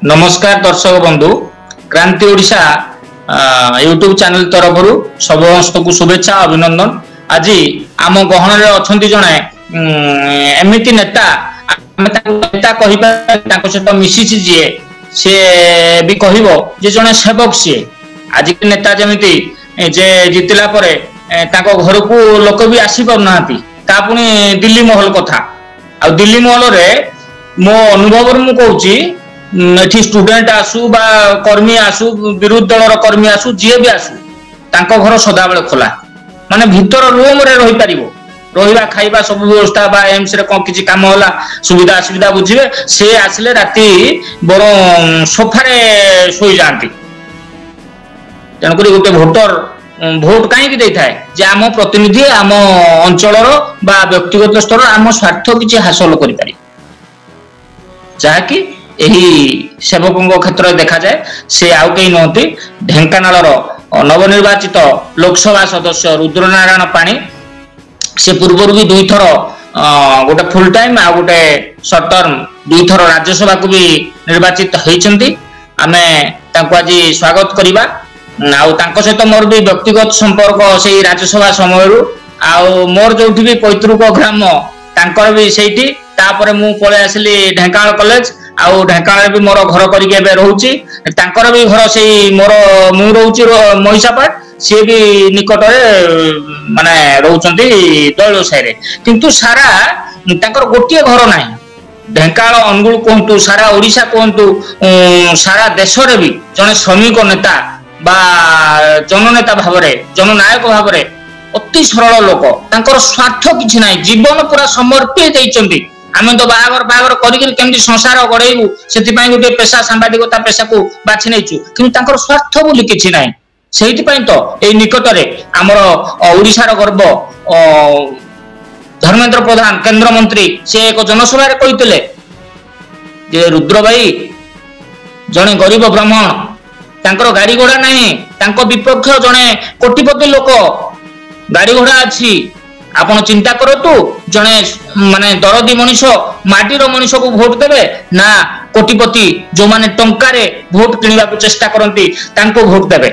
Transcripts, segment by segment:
नमस्कार दर्शक बंधु क्रांति ओडिशा यूट्यूब चैनल तरफ समस्त को शुभेच्छा अभिनंदन। आज आम गहन अच्छा जड़े एमती नेता नेता कह सहित मिशी जी सी भी कह जड़े सेवक सी आज नेता जमी जे जितला घर को लोक भी आसी पारना पुणी दिल्ली महल कथा आ दिल्ली महल रे मो अनुभव मु कहूँ स्टूडेंट आसू बा कर्मी आसू विरोधी दलर कर्मी आसू जी भी आसू तांको घर सदा बेले खोला माने भीतर रूम रे रही पारिबो रहिबा खाइबा सब व्यवस्था बा एम्स रे कोन किछि काम होला सुविधा असुविधा बुझिबे से आसले राती बड़ सोफा रे सोई जांती तन करी गोटे वोटर भोट कहीं देଥାଏ जे आम प्रतिनिधि आम अंचलर बा व्यक्तिगत स्तर आम स्वार्थ किछि हासिल करि पारि जहाँकि यही सेवकों क्षेत्र में देखा जाए से आउ कहीं नहती ढेंकानाल नवनिर्वाचित लोकसभा सदस्य रुद्रनारायण पाणी से पूर्व भी दुई थर गोटे फुल टाइम आ गोटे सर्ट टर्म दुई थर राज्यसभा को भी निर्वाचित होती आमे तांको आज स्वागत करवा सहित मोर भी व्यक्तिगत संपर्क से राज्यसभा समय मोर जो भी पैतृक ग्राम तांकर भी सेठी तापर मु पळे आसली ढेंकानाल कॉलेज आउ ढेंकानाल भी मोर घर करिके एबे रहउची तांकर भी घर से मोर मु रहउची महिषापाट से भी निकट रे माने रहउचंती दळो साइरे किंतु सारा तांकर गोटिए घर नाही ढेंकानाल अनुगुल कोंतु सारा ओडिसा कोंतु सारा देश रे भी जने श्रमिक नेता बा जननेता भाबरे जननायक भाबरे अति सरल लोक तांकर स्वार्थ किछि नाही जीवन पूरा समर्पित देइचंती आमे तो बाहागर करिके संसार गड़ेबू से गोटे पेशा सांबादिकता पेशा को बाछि नैचु कि स्वार्थ बोली किछि नाही सेहिति तो एई निकट रे हमर ओडिशार गर्व धर्मेंद्र प्रधान केंद्र मंत्री से एक जनसभा रे कहितले जे रुद्र भाई जने गरीब ब्राह्मण तांकर गाड़ी घोड़ा नाही तांको विपक्ष जने कोटिपति लोक गाड़ी घोड़ा अछि आपण चिंता करतु जने माने दरदी मनीष माटीर मनीष को भोट देबे ना कोटिपति जो माने टंका रे भोट किनिबा को चेष्टा करंती तांको भोट देबे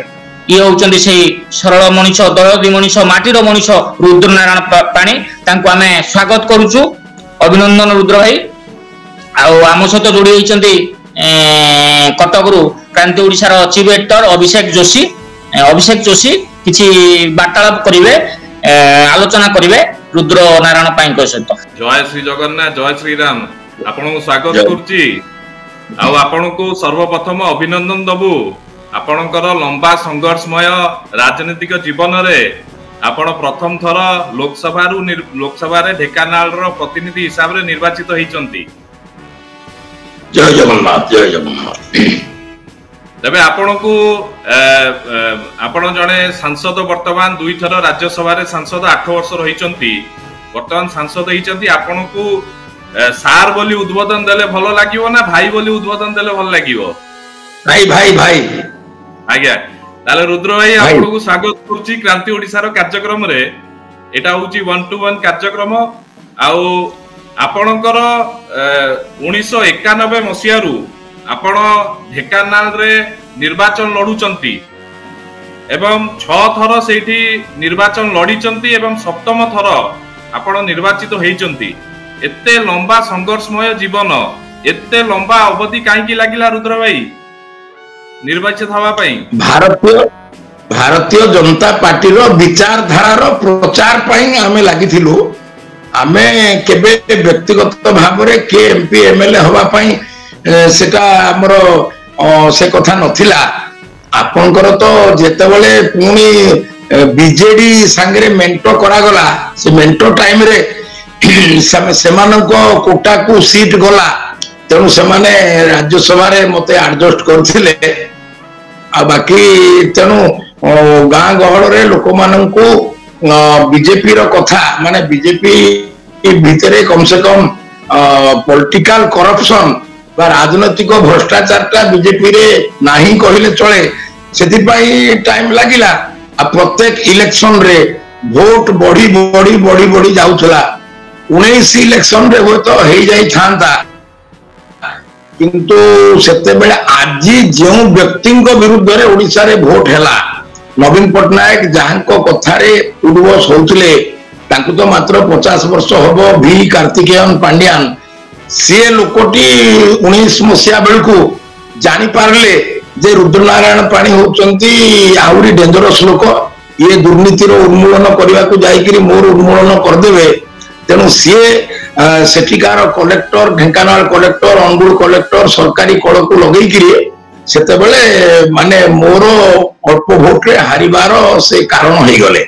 ये होचंदी सेही सरल मनीष दरदी मनीष माटीर मनीष रुद्रनारायण पाणी तांको आमे स्वागत करूछु अभिनंदन रुद्र भाई आउ आम सहित जोड़ी होइचंदी कटकरू क्रांति ओडिशार चीफ एडिटर अभिषेक जोशी किछि वार्तालाप करिवे आलोचना करिवे रुद्र नारायण पाई सहित। जय श्री जगन्नाथ जय श्री राम आपन को स्वागत करछि आ आपन को सर्वप्रथम अभिनंदन दबु आपनकर लंबा संघर्षमय राजनीतिक जीवन रे आपण प्रथम थर लोकसभा रे ढेकानाल रो प्रतिनिधि हिसाब रे निर्वाचित होइचंती। जय जगन्नाथ जय जगन्नाथ। तबे आपण को आपण जने सांसद वर्तमान दुई थर राज्यसभा रे सांसद 8 वर्ष रहिचंती वर्तमान सांसद होइचंती आपण को सार बोली उद्बोधन देले भलो लागिवो ना भाई बोली उद्बोधन देले भलो लागिवो? भाई भाई भाई आज्ञा ताले रुद्र भाई आपण को स्वागत करछि क्रांति ओडिसा रो कार्यक्रम रे एटा होची 1 to 1 कार्यक्रम आउ आपणकर 1991 मसिया रु आपण ढेकानाल रे निर्वाचन लडुचंती एवं 6 थर सेठी निर्वाचन लडीचंती एवं 7म थर आपण निर्वाचित होइचंती। एते लंबा संघर्षमय जीवन एते लंबा अवधि काहे की लागिला रुद्र भाई निर्वाचित हवा पई? भारतीय जनता पार्टी रो विचारधारा रो प्रचार पई हमें लागिथिलु। हमें केबे व्यक्तिगत भाव रे के एमपी एमएलए हवा पई सेटा हमर से कथा नथिला। आपनकर तो जेतेबेले पुनी बीजेडी संगे मेंटो करा गला से मेंटो टाइम रे सेमानको कोटा को सीट गला तेणु से माने राज्यसभा रे मते एडजस्ट करथिले आ बाकी तेणु गाँ गहल रे लोक माननकु बीजेपी रो कथा माने बीजेपी भितरे कम से कम पॉलिटिकल करप्शन बा राजनैतिक भ्रष्टाचारटा बीजेपी रे नाही कहिले चले सेति पई टाइम लागिला। आ प्रत्येक इलेक्शन रे वोट बढ़ी बढ़ी बढ़ी बढ़ी जाउथला 19 इलेक्शन रे हो तो हेई जाई थांता किंतु सेते बेले आजी जो व्यक्ति विरुद्ध रे ओडिसा रे भोट हैला नवीन पटनायक जहां को कथारे पूर्वस होउतले तांकु तो मात्र 50 वर्ष हबो भी कार्तिकेयन पांड्यान से लोकटी 19 मसिया बेलकू जानी पारले जे रुद्रनारायण पाणी होचंती आउरी डेंजरस लोक ये दुर्नीतिर उन्मूलन करने को जाइकरी मोर उन्मूलन करदेवे तेणु सी सेठिकार collector Dhenkanal collector Angul collector सरकारी कल को लगे सेतेबेले माने मोर अल्प भोट रे हारिबार से कारण हो गले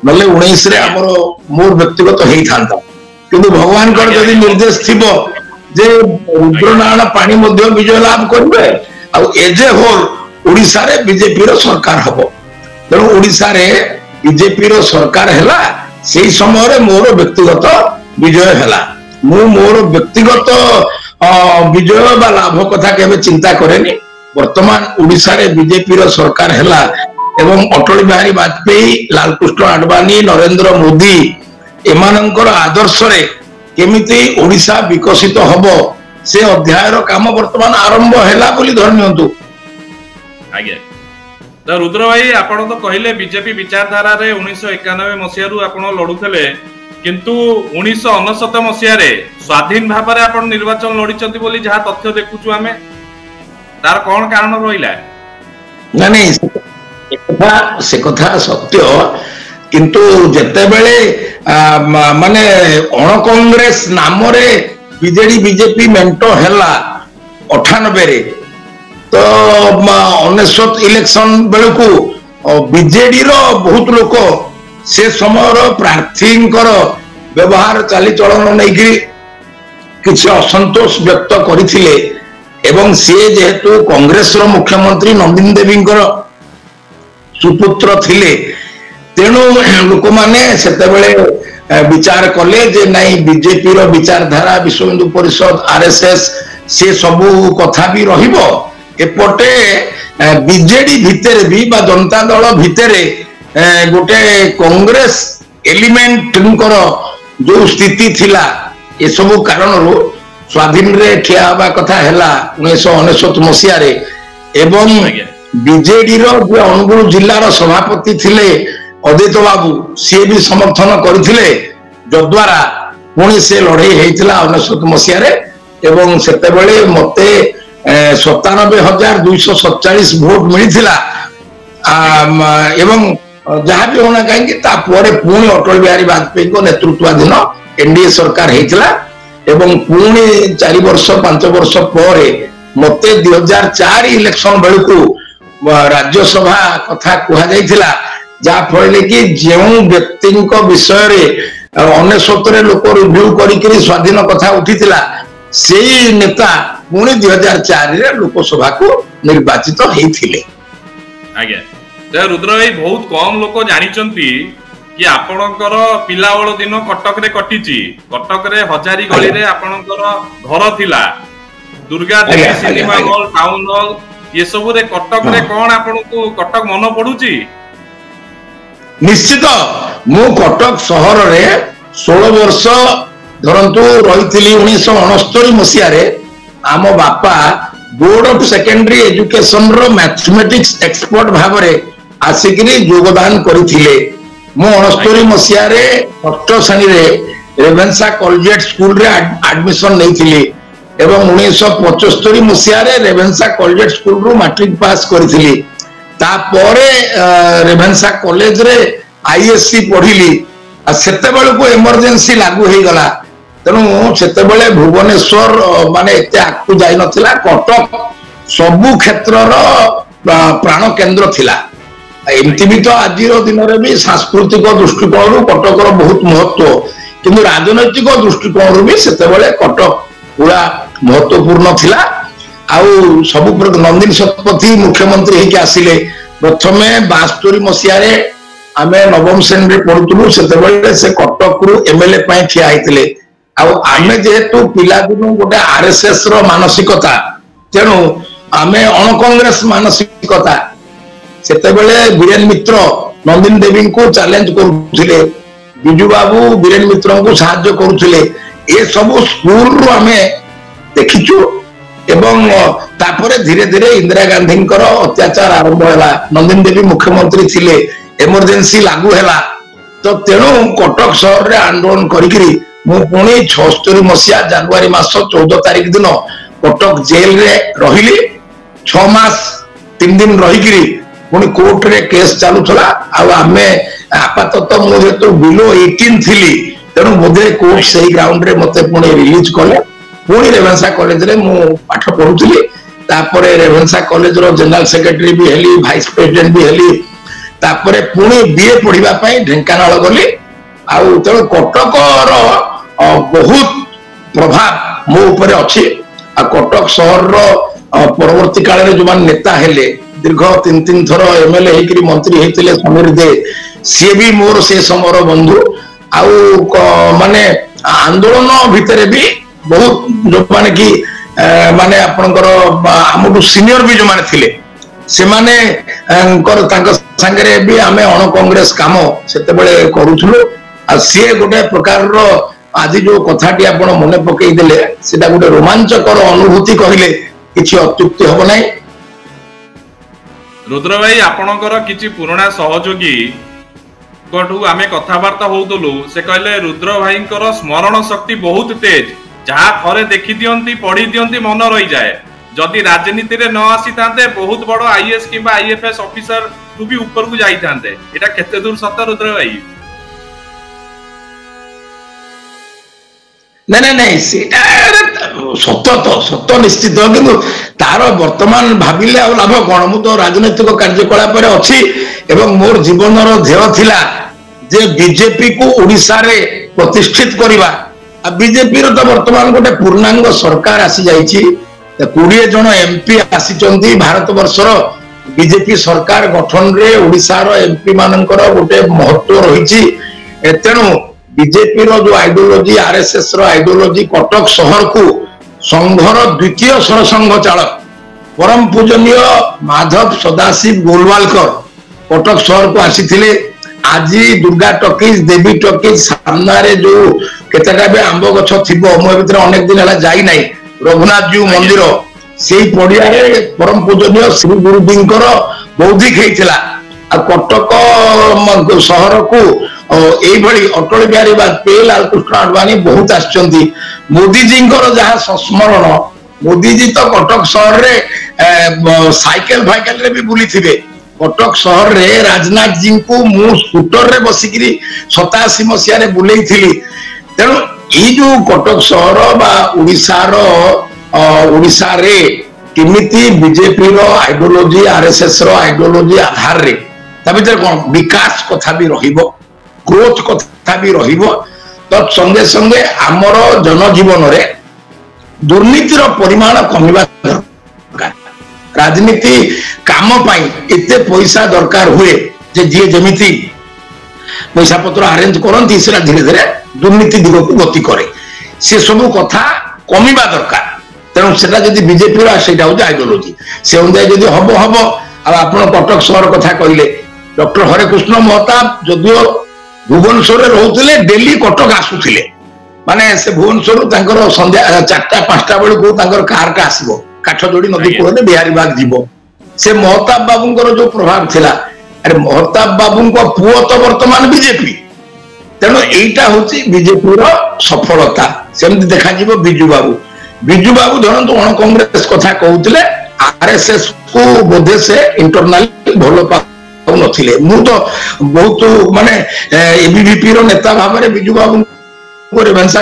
नले 19 रे हमर मोर व्यक्तिगत हेई थांता किंतु भगवान कर यदि निर्देश थिबो जे रुद्रनारायण पाणी मध्य विजय लाभ करबे आ एजे होल ओडिसा रे बीजेपी रो सरकार हबो तेणु ओडिसा रे बीजेपी रो सरकार हैला सेही समय रे मोर व्यक्तिगत विजय हैला मु मोर व्यक्तिगत विजय बा लाभ कथा केबे चिंता करेनी वर्तमान ओडिसा रे बीजेपी रो सरकार हैला एवं अटल बिहारी वाजपेयी लालकृष्ण आडवाणी नरेंद्र मोदी एमानंकर आदर्श रे केमिति ओडिसा विकसित हबो से अध्याय रो काम वर्तमान आरंभ हैला बोली धरनियंतु आगे तो रुद्र भाई आपण तो कहले बीजेपी विचारधारा रे 1991 मसिया रु आपण लडुथले किंतु 1969 मसिया रे स्वाधीन भाव रे आपण निर्वाचन लडिचंती बोली जहा तथ्य देखुछु हमें तार कौन कारण रहिला नहीं से कथा सत्य किंतु जेते बेले माने अण कांग्रेस नाम रे बीजेडी बीजेपी मेंटो हैला 98 रे तो 19 इलेक्शन बेलू बीजेडी रो बहुत लोक से समय प्रार्थी व्यवहार चालीचलन नहीं किसी असंतोष व्यक्त करथिले एवं सी जेहेतु कांग्रेस रो मुख्यमंत्री नंदिनी देवी सुपुत्र थिले तेणु लोक माने सेतेबेले विचार कले जे नहीं बीजेपी रो विचारधारा विश्व हिंदू परिषद आरएसएस से सबू कथा भी रहिबो एपटे बीजेडी भितर भी बा जनता दल भितर गोटे कांग्रेस एलिमेंट जो स्थिति थिला ए सबू कारण स्वाधीन रे ठिया हवा कथा हैला 1969 मसिया रे एवं बीजेडी रो जो अनुगुल जिल्ला रो सभापति थिले अदित बाबू सी भी समर्थन करथिले जद्वारा पुणी से लड़ाई हेतिला 1969 मसिया रे एवं सेते बेले मते 97,247 वोट मिलिथिला एवं जहां भी होना कहीं पुणी अटल बिहारी वाजपेयी को नेतृत्वाधीन एनडीए सरकार हेतिला एवं पुणी 4 वर्ष 5 वर्ष पर मते 2004 इलेक्शन बेलू राज्यसभा कथा कहा जाइथिला जा फले कि जो व्यक्ति विषय रे 19 लोक रिव्यू करी स्वाधीन कथा उठीथिला सेही नेता पुणी 2004 रे लोकसभा को निर्वाचित हेथिले आगे तो रुद्र भाई बहुत कम लोक जानिचंती कि आपणकर पिलावळ दिन कटक रे कटिची कटक रे हजारी गली रे आपणकर घर थिला Durga Devi cinema hall town hall ये सब रे कटक रे कोन आपन को कटक मन पडुची निश्चित मु कटक शहर रे 16 वर्ष धरंतु रहिथिली 1969 मसिया रे आम बापा बोर्ड ऑफ सेकेंडरी एजुकेशन रो मैथमेटिक्स एक्सपर्ट भाव रे आसिकरी योगदान करिथिले मु 69 मसिया रे 8 श्रेणी रे रेवेन्सा कॉलेजिएट स्कूल रे एडमिशन नैथिली एवं 1975 मसिया रे रेवेन्सा कॉलेजिएट स्कूल रो मैट्रिक पास करिथिली तापरे रेवेन्सा कॉलेज रे आईएससी पढ़िली आ सेते बेल को इमरजेंसी लागू हे गला तेणु सेते बेले भुवनेश्वर माने एते आकु जाई नथिला कटक सबु क्षेत्र रो प्राण केंद्र थिला एमती भी तो आज दिन में भी सांस्कृतिक दृष्टिकोण रू कटक बहुत महत्व किंतु राजनैतिक दृष्टिकोण भी सेते बेले कटक पूरा महत्वपूर्ण थिला आउ सब नंदिनी शतपथी मुख्यमंत्री होके आसिले प्रथमे 72 मसिया रे आमे नवम श्रेणी रे पढुतलु सेते बेले से कटक रु एमएलए पय ठिया आइतिले आउ आमे जेहेतु पिला दिनु गोटे आरएसएस रो मानसिकता तेणु आमे अण कांग्रेस मानसिकता सेते बेले वीरेन मित्र नंदिनी देवी को चैलेंज करुथिले बिजू बाबू वीरेन मित्र को सहायता करुथिले ए सब स्कूल रु आमे देखिचु ଏବଂ ତାପରେ ଧୀରେ ଧୀରେ ଇନ୍ଦିରା ଗାନ୍ଧୀଙ୍କର ଅତ୍ୟାଚାର ଆରମ୍ଭ ହେଲା। ନନ୍ଦିନୀ ଦେବୀ ମୁଖ୍ୟମନ୍ତ୍ରୀ ଥିଲେ, ଏମର୍ଜେନ୍ସି ଲାଗୁ ହେଲା। ତ ତେଣୁ କଟକ ସହରରେ ଆନ୍ଦୋଳନ କରିକିରି ମୁଁ ପୁଣି 76 ମସିହା ଜାନୁଆରୀ ମାସ 14 ତାରିଖ ଦିନ କଟକ ଜେଲରେ ରହିଲି। 6 ମାସ 3 ଦିନ ରହିକିରି ପୁଣି କୋର୍ଟରେ କେସ୍ ଚାଲୁଥିଲା। ଆଉ ଆମେ ଆପାତତଃ ମୁଁ ଯେହେତୁ ବିଲୋ 18 ଥିଲି, ତେଣୁ ବୋଧେ କୋର୍ଟ ସେଇ ଗ୍ରାଉଣ୍ଡରେ ମତେ ପୁଣି ରିଲିଜ କଲେ। ପୁଣି ରେଭେନ୍ସା କଲେଜରେ ମୁଁ ପାଠ ପଢୁଥିଲି। ତାପରେ ରେଭେନ୍ସା କଲେଜର ଜେନେରାଲ ସେକ୍ରେଟାରୀ ବି ହେଲି, ଭାଇସ୍ ପ୍ରେସିଡେଣ୍ଟ ବି ହେଲି। ତାପରେ ପୁଣି ବିଏ ପଢିବା ପାଇଁ ଢେଙ୍କାନାଳ ଗଲି। ଆଉ ତେଣୁ କଟକର ବହୁତ ପ୍ରଭାବ ମୋ ଉପରେ ଅଛି। ଆଉ କଟକ ସହରର ପରବର୍ତ୍ତୀ କାଳରେ ଯୋଉମାନେ ନେତା ହେଲେ, ଦୀର୍ଘ 3 ଥର ଏମଏଲଏ ହେଇକିରି ମନ୍ତ୍ରୀ ହେଇଥିଲେ ସମୀର ଦେ, ସିଏ ବି ମୋର ସେ ସମୟର ବନ୍ଧୁ। ଆଉ ମାନେ ଆନ୍ଦୋଳନ ଭିତରେ ବି ବହୁତ ଯୋଉମାନେ କି ମାନେ ଆପଣଙ୍କର ଆମଠୁ ସିନିୟର ବି ଯୋଉମାନେ ଥିଲେ, ସେମାନେ ତାଙ୍କ ସାଙ୍ଗରେ ବି ଆମେ ଅଣ କଂଗ୍ରେସ କାମ ସେତେବେଳେ କରୁଥିଲୁ। ଆଉ ସିଏ ଗୋଟେ ପ୍ରକାରର ଆଜି ଯୋଉ କଥାଟି ଆପଣ ମନେ ପକେଇ ଦେଲେ, ସେଟା ଗୋଟେ ରୋମାଞ୍ଚକର ଅନୁଭୂତି କହିଲେ କିଛି ଅତ୍ୟୁକ୍ତି ହବ ନାହିଁ। ରୁଦ୍ର ଭାଇ, ଆପଣଙ୍କର କିଛି ପୁରୁଣା ସହଯୋଗୀ ଠୁ ଆମେ କଥାବାର୍ତ୍ତା ହଉଥିଲୁ। ସେ କହିଲେ ରୁଦ୍ର ଭାଇଙ୍କର ସ୍ମରଣ ଶକ୍ତି ବହୁତ ତେଜ, ଯାହା ଥରେ ଦେଖି ଦିଅନ୍ତି, ପଢି ଦିଅନ୍ତି, ମନ ରହିଯାଏ। ଯଦି ରାଜନୀତିରେ ନ ଆସିଥାନ୍ତେ ବହୁତ ବଡ ଆଇଏଏସ୍ କିମ୍ବା ଆଇଏଫଏସ୍ ଅଫିସର ରୁ ବି ଉପରକୁ ଯାଇଥାନ୍ତେ। ଏଟା କେତେ ଦୂର ସତ ରୁଦ୍ର ଭାଇ? ନାଇଁ ସେଟା ସତ ନିଶ୍ଚିତ, କିନ୍ତୁ ତାର ବର୍ତ୍ତମାନ ଭାବିଲେ ଆଉ ଲାଭ କଣ? ମୁଁ ତ ରାଜନୈତିକ କାର୍ଯ୍ୟକଳାପରେ ଅଛି ଏବଂ ମୋର ଜୀବନର ଧ୍ୟେୟ ଥିଲା ଯେ ବିଜେପି କୁ ଓଡିଶାରେ ପ୍ରତିଷ୍ଠିତ କରିବା। ଆଉ ବିଜେପିର ତ ବର୍ତ୍ତମାନ ଗୋଟେ ପୂର୍ଣ୍ଣାଙ୍ଗ ସରକାର ଆସି ଯାଇଛି। 20 ଜଣ ଏମପି ଆସିଛନ୍ତି। ଭାରତ ବର୍ଷର ବିଜେପି ସରକାର ଗଠନରେ ଓଡିଶାର ଏମପି ମାନଙ୍କର ଗୋଟେ ମହତ୍ୱ ରହିଛି। ତେଣୁ ବିଜେପିର ଯୋଉ ଆଇଡିଓଲୋଜି, ଆରଏସଏସ ର ଆଇଡିଓଲୋଜି କଟକ ସହରକୁ ସଂଘର ଦ୍ୱିତୀୟ ସରସଂଘ ଚାଳକ ପରମ ପୂଜନୀୟ ମାଧବ ସଦାଶିବ ଗୋଲୱାଲକର କଟକ ସହରକୁ ଆସିଥିଲେ। ଆଜି ଦୁର୍ଗା ଟକିଜ, ଦେବୀ ଟକିଜ ସାମ୍ନାରେ ଯୋଉ କେତେଟା ବି ଆମ୍ବ ଗଛ ଥିବ, ମୁଁ ଏ ଭିତରେ ଅନେକ ଦିନ ହେଲା ଯାଇନାହିଁ, ରଘୁନାଥ ଜୀଉ ମନ୍ଦିର, ସେଇ ପଡିଆରେ ପରମ ପୂଜନୀୟ ଶ୍ରୀ ଗୁରୁଜୀଙ୍କର ବୌଦ୍ଧିକ ହେଇଥିଲା। ଆଉ କଟକ ସହରକୁ এইভাবে অটল বিহারী বাজপেয়ী, লালকৃষ্ণ আডবাণী বহুত আসছেন। মোদিজীঙ্কর যাহা সংস্মরণ, মোদিজী তো কটক সহরে সাইকেল ফাইকেল রে বি বুলিথিবে। কটক সহরে রাজনাথ জি কু মু স্কুটর রে বসিকি 87 মସିହାରେ ବୁଲେଇଥିଲି। ତେଣୁ ଏଇ ଯୋଉ କଟକ ସହର ବା ଓଡ଼ିଶାରେ କେମିତି ବିଜେପିର ଆଇଡିଓଲୋଜି, ଆରଏସଏସ ର ଆଇଡିଓଲୋଜି ଆଧାରରେ ତା ଭିତରେ କଣ ବିକାଶ କଥା ବି ରହିବ, ଗ୍ରୋଥ କଥା ବି ରହିବ। ତ ସଙ୍ଗେ ସଙ୍ଗେ ଆମର ଜନଜୀବନରେ ଦୁର୍ନୀତିର ପରିମାଣ କମିବା ଦରକାର। ରାଜନୀତି କାମ ପାଇଁ ଏତେ ପଇସା ଦରକାର ହୁଏ ଯେ ଯିଏ ଯେମିତି ପଇସା ପତ୍ର ଆରେଞ୍ଜ କରନ୍ତି, ସେଟା ଧୀରେ ଧୀରେ ଦୁର୍ନୀତି ଦିଗକୁ ଗତି କରେ। ସେ ସବୁ କଥା କମିବା ଦରକାର। ତେଣୁ ସେଟା ଯଦି ବିଜେପିର, ସେଇଟା ହଉଛି ଆଇଡିଓଲୋଜି। ସେ ଅନୁଯାୟୀ ଯଦି ହବ। ଆଉ ଆପଣ କଟକ ସହର କଥା କହିଲେ, ଡକ୍ଟର ହରେକୃଷ୍ଣ ମହତାବ ଯଦିଓ ଭୁବନେଶ୍ୱରରେ ରହୁଥିଲେ, ଡେଲି କଟକ ଆସୁଥିଲେ। ମାନେ ସେ ଭୁବନେଶ୍ୱରରୁ ତାଙ୍କର ସନ୍ଧ୍ୟା 4ଟା-5ଟା ବେଳକୁ ତାଙ୍କର କାରଟା ଆସିବ, କାଠଯୋଡି ନଦୀ କୂଳରେ ବିହାରୀବାଗ ଯିବ। ସେ ମହତାବ ବାବୁଙ୍କର ଯୋଉ ପ୍ରଭାବ ଥିଲା, ଆରେ ମହତାବ ବାବୁଙ୍କ ପୁଅ ତ ବର୍ତ୍ତମାନ ବିଜେପି। ତେଣୁ ଏଇଟା ହଉଛି ବିଜେପିର ସଫଳତା। ସେମିତି ଦେଖାଯିବ ବିଜୁ ବାବୁ ଧରନ୍ତୁ ଅଣ କଂଗ୍ରେସ କଥା କହୁଥିଲେ, ଆରଏସଏସ କୁ ବୋଧେ ସେ ଇଣ୍ଟରନାଲି ଭଲ ନଥିଲେ। ମୁଁ ତ ବହୁତ ମାନେ ଏବିଭିପି ର ନେତା ଭାବରେ ବିଜୁ ବାବୁ ରେଭେନ୍ସା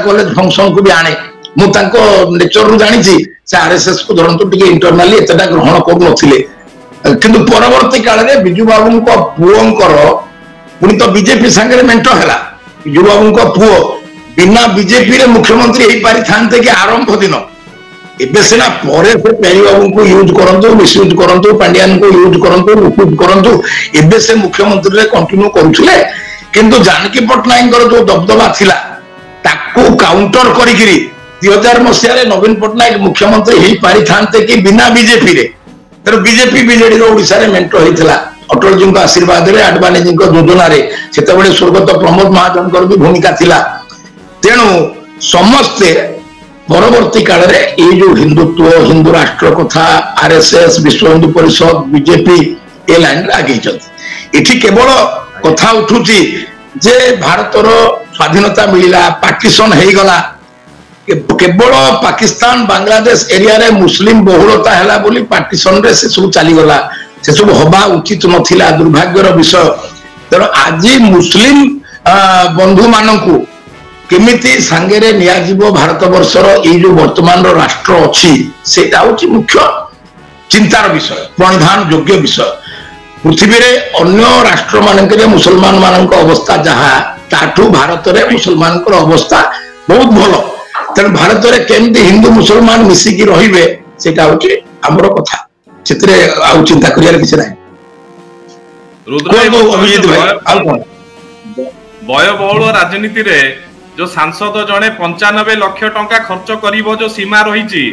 କଲେଜ ଫଙ୍କସନ କୁ ବି ଆଣେ। ମୁଁ ତାଙ୍କ ନେଚରରୁ ଜାଣିଛି ସେ ଆରଏସଏସ କୁ ଧରନ୍ତୁ ଟିକେ ଇଣ୍ଟରନାଲି ଏତେଟା ଗ୍ରହଣ କରୁନଥିଲେ। କିନ୍ତୁ ପରବର୍ତ୍ତୀ କାଳରେ ବିଜୁ ବାବୁଙ୍କ ପୁଅଙ୍କର ପୁଣି ତ ବିଜେପି ସାଙ୍ଗରେ ମେଣ୍ଟ ହେଲା। ବିଜୁ ବାବୁଙ୍କ ପୁଅ ବିନା ବିଜେପିରେ ମୁଖ୍ୟମନ୍ତ୍ରୀ ହେଇପାରିଥାନ୍ତେ କି ଆରମ୍ଭ ଦିନ? ଏବେ ସିନା ପରେ ସେ ପ୍ୟାରୀ ବାବୁଙ୍କୁ ୟୁଜ କରନ୍ତୁ, ମିସୟୁଜ କରନ୍ତୁ, ପାଣ୍ଡିଆନଙ୍କୁ ୟୁଜ କରନ୍ତୁ, ରିକ୍ରୁଟ କରନ୍ତୁ, ଏବେ ସେ ମୁଖ୍ୟମନ୍ତ୍ରୀରେ କଣ୍ଟିନ୍ୟୁ କରୁଥିଲେ। କିନ୍ତୁ ଜାନକୀ ପଟ୍ଟନାୟକଙ୍କର ଯୋଉ ଦବଦବା ଥିଲା, ତାକୁ କାଉଣ୍ଟର କରିକିରି 2000 ମସିହାରେ ନବୀନ ପଟ୍ଟନାୟକ ମୁଖ୍ୟମନ୍ତ୍ରୀ ହେଇପାରିଥାନ୍ତେ କି ବିନା ବିଜେପିରେ? ତେଣୁ ବିଜେପି ବିଜେଡିର ଓଡ଼ିଶାରେ ମେଣ୍ଟ ହେଇଥିଲା ଅଟଳଜୀଙ୍କ ଆଶୀର୍ବାଦରେ, ଆଡବାନୀଜୀଙ୍କ ଯୋଜନାରେ। ସେତେବେଳେ ସ୍ୱର୍ଗତ ପ୍ରମୋଦ ମହାଜନଙ୍କର ବି ଭୂମିକା ଥିଲା। ତେଣୁ ସମସ୍ତେ ପରବର୍ତ୍ତୀ କାଳରେ ଏଇ ଯୋଉ ହିନ୍ଦୁତ୍ୱ ହିନ୍ଦୁ ରାଷ୍ଟ୍ର କଥା RSS ବିଶ୍ୱ ହିନ୍ଦୁ ପରିଷଦ ବିଜେପି ଏ ଲାଇନରେ ଆଗେଇଛନ୍ତି। ଏଠି କେବଳ କଥା ଉଠୁଛି ଯେ ଭାରତର ସ୍ୱାଧୀନତା ମିଳିଲା ପାର୍ଟିସନ ହେଇଗଲା କେବଳ ପାକିସ୍ତାନ ବାଂଲାଦେଶ ଏରିଆରେ ମୁସଲିମ ବହୁଳତା ହେଲା ବୋଲି ପାର୍ଟିସନରେ ସେ ସବୁ ଚାଲିଗଲା ସେ ସବୁ ହବା ଉଚିତ ନଥିଲା ଦୁର୍ଭାଗ୍ୟର ବିଷୟ। ତେଣୁ ଆଜି ମୁସଲିମ ବନ୍ଧୁ ମାନଙ୍କୁ କେମିତି ସାଙ୍ଗରେ ନିଆଯିବ ଭାରତ ବର୍ଷର ଏଇ ଯୋଉ ବର୍ତ୍ତମାନର ରାଷ୍ଟ୍ର ଅଛି ସେଇଟା ହଉଛି ମୁଖ୍ୟ ଚିନ୍ତାର ବିଷୟ ପ୍ରଣିଧାନ ଯୋଗ୍ୟ ବିଷୟ। ପୃଥିବୀରେ ଅନ୍ୟ ରାଷ୍ଟ୍ର ମାନଙ୍କରେ ମୁସଲମାନ ମାନଙ୍କ ଅବସ୍ଥା ଯାହା ତାଠୁ ଭାରତରେ ମୁସଲମାନଙ୍କର ଅବସ୍ଥା ବହୁତ ଭଲ। ତେଣୁ ଭାରତରେ କେମିତି ହିନ୍ଦୁ ମୁସଲମାନ ମିଶିକି ରହିବେ ସେଇଟା ହଉଛି ଆମର କଥା ସେଥିରେ ଆଉ ଚିନ୍ତା କରିବାର କିଛି ନାହିଁ। ଅଭିଜିତ ଭାଇ ଆଉ କଣ ବ୍ୟୟବହୁଳ ରାଜନୀତିରେ जो सांसद जड़े 95 लाख टंका खर्च करिवो जो सीमा रही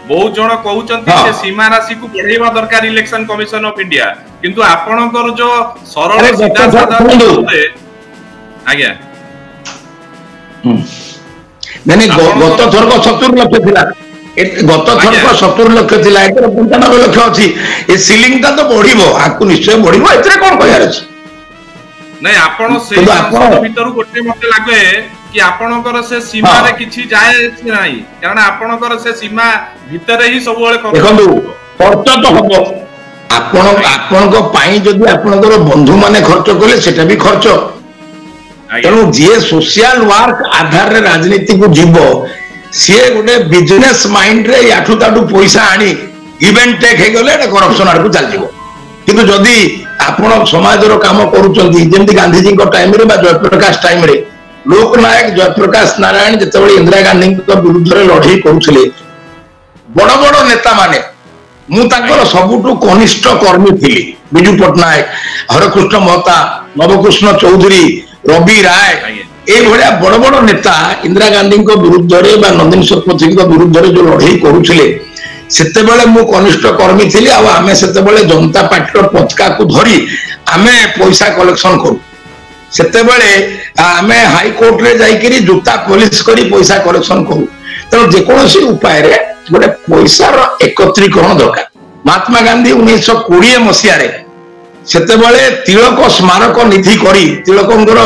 बहुत जन कहउचंती से सीमा राशि को बढ़ाइबा दरकार इलेक्शन कमिशन ऑफ इंडिया किंतु आपनकर जो सरल सीधा साधा आज्ञा नहीं गत थरक 70 लाख थिला गत थरक 70 लाख थिला एकर 95 लाख अछि ए सीलिंग ता तो बढ़िबो आकु निश्चय बढ़िबो एतरे कोन कहयार अछि नहीं आपण से सांसद भीतर गोटे मते लागे कि आपणकर से सीमा रे किछि जाय नाही कारण आपणकर से सीमा भीतर ही सब बेले देखंतु खर्च तो हबो आपणको पाई जदि आपणकर बंधु माने खर्च करले सेटा भी खर्च तेणु जे सोशल वर्क आधार रे राजनीति को जीवो सी गोटे बिजनेस माइंड रे याठू ताठू पैसा आनी इवेंट टेक हे गले करप्शन आड़ को चल जीवो किंतु जदि आपण समाज रो काम करूचंती जेंति गांधी जी को टाइम रे बा जयप्रकाश टाइम रे लोकनायक जयप्रकाश नारायण जितेबाला इंदिरा गांधी विरुद्ध में लड़े करुले बड़ बड़ नेता माने मु सबुठु कनिष्ठ कर्मी थी विजु पट्टनायक हरकृष्ण महता नवकृष्ण चौधरी रवि राय ये बड़ बड़ नेता इंदिरा गांधी विरुद्ध में नंदिनी सरपंच विरुद्ध में जो लड़े करुले सेतेबेले मु कनिष्ठ कर्मी थी आमे सेतेबेले जनता पार्टी पताका को धरी आमे पैसा कलेक्शन करू सेतेबेले आमे हाईकोर्ट रे जाइकरी जूता पॉलिश करी पैसा कलेक्शन करू तेणु जेकोसी उपाय रे गोटे पैसार एकत्रीकरण दरकार। महात्मा गांधी 1920 मसीह सेतेबेले तिलक स्मारक निधि करी तिलकंकर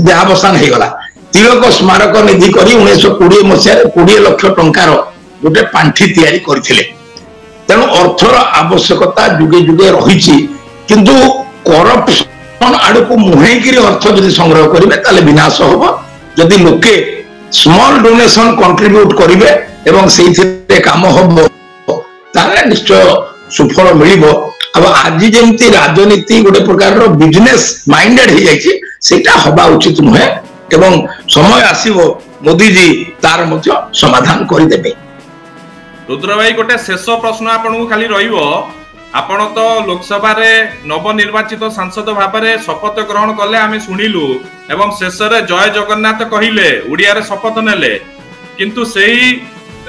देहावसान हो गला तिलक स्मारक निधि करी 1920 मसीह 20 लाख टंकार गोटे पांठी तैयारी करथिले। तेणु अर्थर आवश्यकता जुगे जुगे रही किंतु करप्शन आड़ को मुहेकरी अर्थ जदि संग्रह करेंगे ताले विनाश हम जदि लोके स्मॉल डोनेशन कंट्रीब्यूट करेंगे एवं से काम हम ताले निश्चय सुफल मिल। अब आज जमी राजनीति गोटे प्रकार बिजनेस माइंडेड हो जाता हवा उचित नुहे एवं समय आसीबो मोदी जी तार मध्य समाधान करदेबे। रुद्र भाई गोटे शेष प्रश्न आपन को खाली रहिबो आपण तो लोकसभा रे नवनिर्वाचित सांसद भाव में शपथ ग्रहण कले आमे सुनिलु एवं शेष रे जय जगन्नाथ कहिले उड़िया रे शपथ नेले किंतु सेही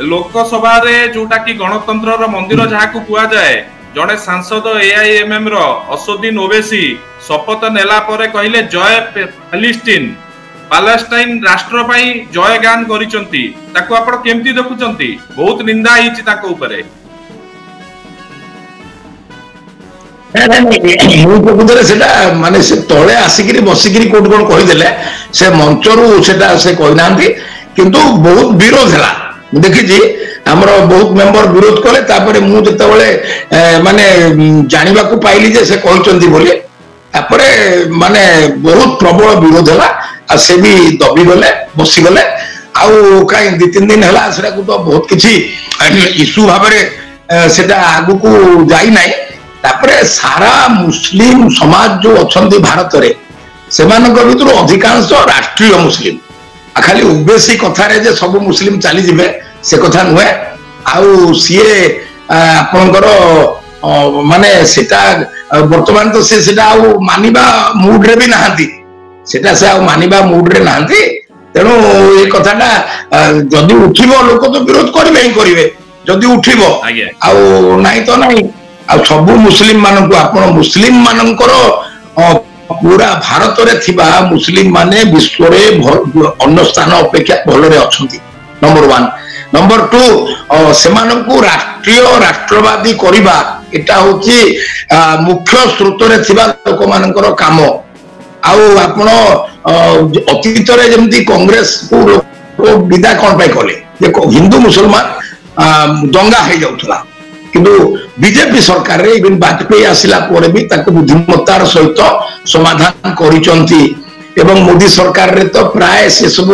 लोकसभा रे जोटा कि गणतंत्र रो मंदिर जहा को कुआ जाए जड़े सांसद AIMM रो असुद्दीन ओवैसी शपथ नेला परे कहिले जय पैलेस्टाइन पैलेस्टाइन राष्ट्र पई जय गान करिसंती ताको आपण केमती देखुचंती बहुत निंदा हिची ताको ऊपर माने से तले आसिक बसिक कोट कोन कहीदेले से मंचरू से कहना किंतु बहुत विरोध है देखी आमर बहुत मेंबर विरोध कले तापर मु जतबेले माने जानिबा को पाइली जे से कहचंती बोली तापर माने बहुत प्रबल विरोध है आ से भी दबी गले बसी गले आउ काई 2-3 दिन है सेटा को तो बहुत किछि इश्यू भाव में सेटा आगु को जाई नाही। तापरे सारा मुस्लिम समाज जो अच्छा भारत रे सेमानक भितर अधिकांश राष्ट्रीय मुस्लिम खाली ओबीसी कथा रे जे सब मुस्लिम चली जिवे से कथा नुहे आउ सीए आपनकर माने सेटा वर्तमान तो सेटा आउ मानिबा मूड रे भी नाहंती सेटा से आउ मानिबा मूड रे नाहंती तेणु ये कथाटा जदि उठिबो लोक तो विरोध करबे ही करबे जदि उठिबो आउ नाही तो नाही सब मुस्लिम मानक आप मुस्लिम मानकर पूरा भारत रे थिबा मुस्लिम माने विश्व रे अन्य स्थान अपेक्षा भल रे अछंती नंबर 1 नंबर 2 सेमानंकु राष्ट्रीय राष्ट्रवादी करिबा एटा होची मुख्य स्रोत रे थिबा लोक मानकर काम आउ आपण अतीत रे जेमती कांग्रेस को विदा कोन पाई कले जे हिंदू मुसलमान दंगा हे जाउथला किंतु बीजेपी सरकार रे इवन वाजपेयी आसिला परे भी ताको बुद्धिमत्तार सहित समाधान करिसंती एवं मोदी सरकार रे तो प्राय से सब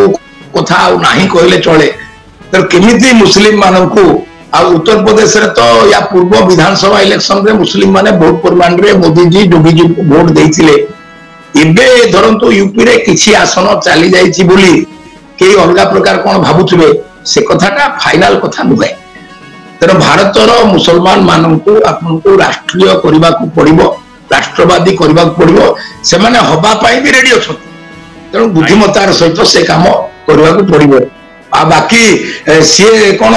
कथा नाही कहले चले तो केमिति मुस्लिम मानकू आ उत्तर प्रदेश रे तो या पूर्व विधानसभा इलेक्शन रे मुस्लिम माने बहुत परिमाण रे मोदी जी जोगी जी को वोट देइथिले इबे धरंतु यूपी रे किछि आसन चली जाईछि बोली के अलगा प्रकार कोन भाबुथिबे से कथाटा फाइनल कथा नुहे तेरे भारतर मुसलमान मानकू आपनको राष्ट्रीय करबा को पड़िबो राष्ट्रवादी करबा को पड़िबो से माने हबा पाई भी रेडी अछन तेणु बुद्धिमत्तार सहित से काम करबा को पड़िबो आ बाकी सीए कोन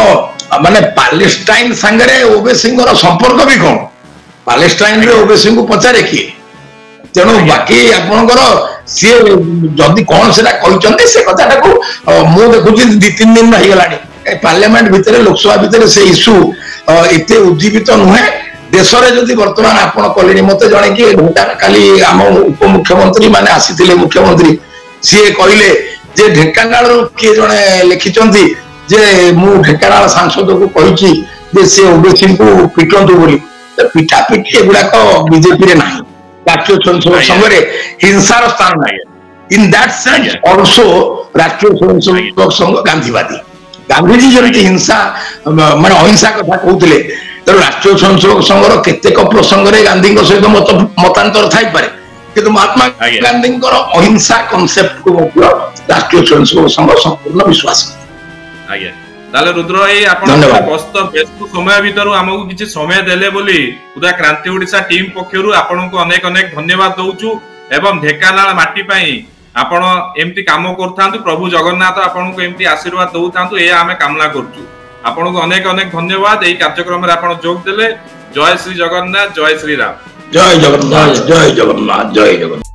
माने पैलेस्टाइन संगरे ओबीसी रो संपर्क भी कोन पैलेस्टाइन रे ओबीसी को पचारे की तेणु बाकी आपनकर सीए जदी कोन सेटा कहचंती से कथाटा को मु देखुची 2-3 दिन रहि गलानी पार्लियामेंट भितर लोकसभा भितर से इश्यू इतने उज्जीवित नुहे देश में जदि बर्तमान आपण कले मत जड़े कि काली आम उपमुख्यमंत्री माने आसीथिले मुख्यमंत्री सी कहले जे ढेंकानाल किए जड़े लिखिं जे मु ढेंकानाल सांसद को कही जे से ओबीसी को पिटंतु बोली पिठापिठी एगुड़ाक बीजेपी रे नाही राष्ट्रीय स्वयंसेवक संघ रे हिंसार स्थान नाही इन दैट सेंस आल्सो राष्ट्रीय स्वयंसेवक संघ गांधीवादी गांधीजी जमी हिंसा माने अहिंसा कथा कहते तो राष्ट्रीय स्वयंसेवक संघर केतेक प्रसंग रे गांधी सहित मतांतर थाई पारे किंतु महात्मा गांधी अहिंसा कॉन्सेप्ट को राष्ट्रीय स्वयंसेवक संघ संपूर्ण विश्वास आज्ञा ताले रुद्र ए आपण व्यस्त व्यस्त समय भितर हमकु किछि समय देले बोली उदा क्रांति ओडिसा टीम पक्षरु आपनको अनेक अनेक धन्यवाद दउचु एवं ढेकानाल माटी पई आपण एमती काम करथांतु प्रभु जगन्नाथ आपनको एमती आशीर्वाद दउथांतु ए आमे कामना करचु आपनको अनेक अनेक धन्यवाद एई कार्यक्रम रे आपण जोग देले जय श्री जगन्नाथ जय श्री राम जय जगन्नाथ जय जगन्नाथ जय जगन्नाथ।